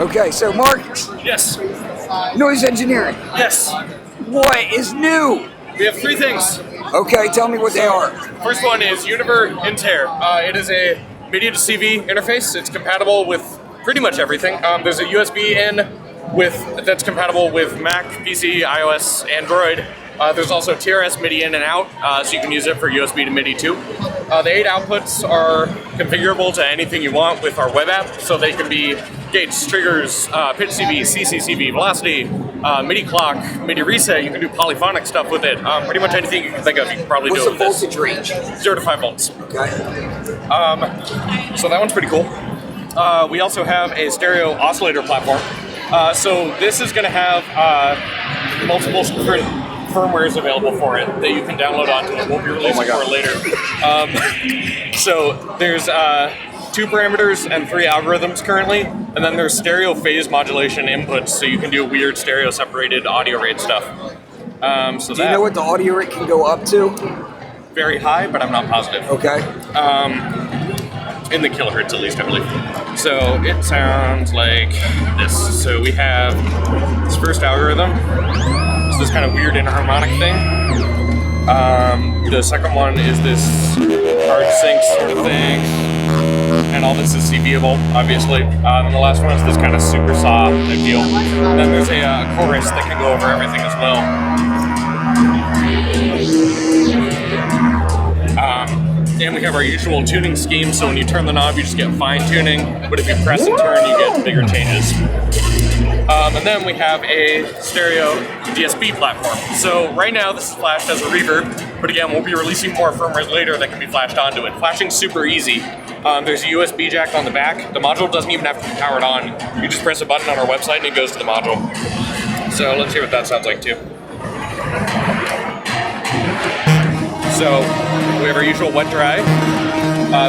Okay, so Mark, Yes. noise engineering. Yes. What is new? We have three things. Okay, tell me what they are. First one is Univer Inter. It is a MIDI to CV interface. It's compatible with pretty much everything. There's a USB in that's compatible with Mac, PC, iOS, Android. There's also TRS MIDI in and out, so you can use it for USB to MIDI too. The 8 outputs are configurable to anything you want with our web app, so they can be gates, triggers, pitch CV, CC velocity, MIDI clock, MIDI reset. You can do polyphonic stuff with it. Pretty much anything you can think of, you can probably What's do the it with voltage range? this. 0 to 5 volts. Okay. So that one's pretty cool. We also have a stereo oscillator platform. So this is going to have multiple different firmwares available for it that you can download onto it. We'll be releasing more later. So there's 2 parameters and 3 algorithms currently, and then there's stereo phase modulation inputs, so you can do weird stereo separated audio rate stuff. Do you know what the audio rate can go up to? Very high, but I'm not positive. Okay. In the kilohertz at least, I believe. So it sounds like this. So we have this first algorithm. It's this kind of weird inharmonic thing. The second one is this hard sync sort of thing. And all this is CVable, obviously. And the last one is this kind of super saw type deal. And then there's a chorus that can go over everything as well. And we have our usual tuning scheme, so when you turn the knob, you just get fine tuning, but if you press and turn, you get bigger changes. And then we have a stereo DSP platform. So right now, this is flashed as a reverb, but again, we'll be releasing more firmwares later that can be flashed onto it. Flashing's super easy. There's a USB jack on the back. The module doesn't even have to be powered on. You just press a button on our website and it goes to the module. So let's hear what that sounds like too. So we have our usual wet dry.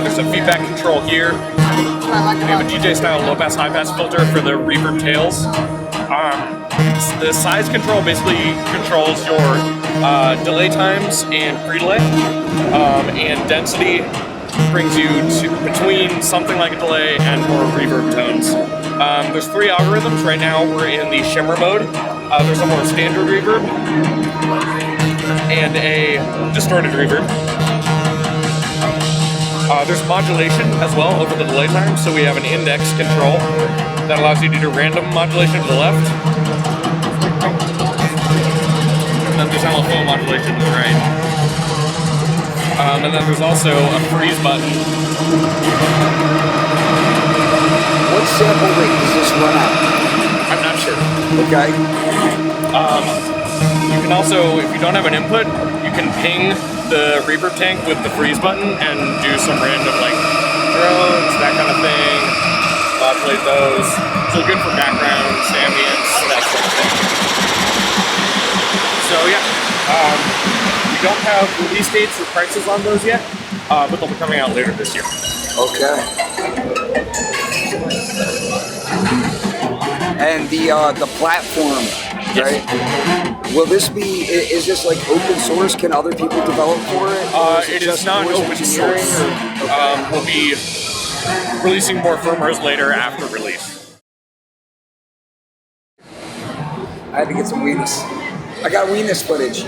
There's a feedback control here. We have a DJ style low pass high pass filter for the reverb tails. The size control basically controls your delay times and pre-delay, and density brings you to between something like a delay and more reverb tones. There's 3 algorithms. Right now we're in the shimmer mode. There's a more standard reverb and a distorted reverb. There's modulation as well over the delay time, so we have an index control that allows you to do random modulation to the left. And then there's LFO modulation to the right. And then there's also a freeze button. What sample rate does this run at? I'm not sure. Okay. You can also, if you don't have an input, you can ping the reverb tank with the freeze button and do some random like drones, that kind of thing, modulate those. So good for backgrounds, ambience, that sort of thing. So yeah, we don't have release dates or prices on those yet, but they'll be coming out later this year. Okay. And the platform, right? Yes. Will this be, is this like open source? Can other people develop for it? It is not open source. We'll be releasing more firmwares later after release. I had to get some weenus. I got weenus footage.